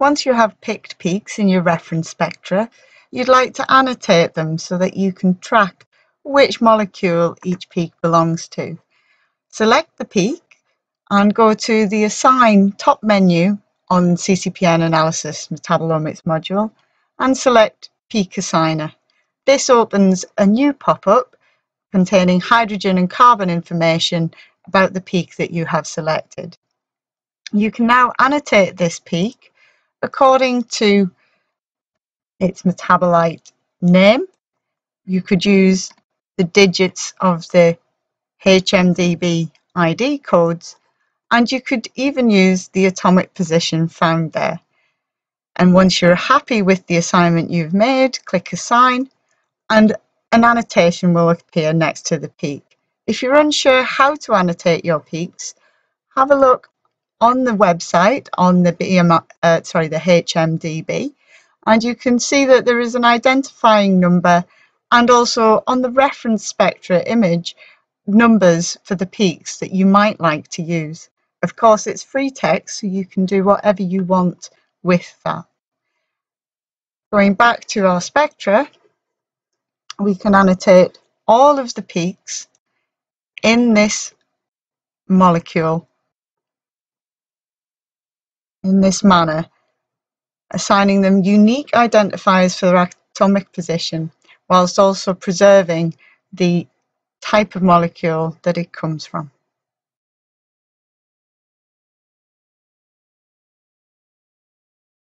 Once you have picked peaks in your reference spectra, you'd like to annotate them so that you can track which molecule each peak belongs to. Select the peak and go to the Assign top menu on CcpN AnalysisMetabolomics module and select Peak Assigner. This opens a new pop-up containing hydrogen and carbon information about the peak that you have selected. You can now annotate this peak according to its metabolite name. You could use the digits of the HMDB ID codes, and you could even use the atomic position found there. And once you're happy with the assignment you've made, click Assign, and an annotation will appear next to the peak. If you're unsure how to annotate your peaks, have a look on the website on the HMDB, and you can see that there is an identifying number and also on the reference spectra image numbers for the peaks that you might like to use. Of course, it's free text, so you can do whatever you want with that. Going back to our spectra, we can annotate all of the peaks in this molecule in this manner, assigning them unique identifiers for their atomic position, whilst also preserving the type of molecule that it comes from.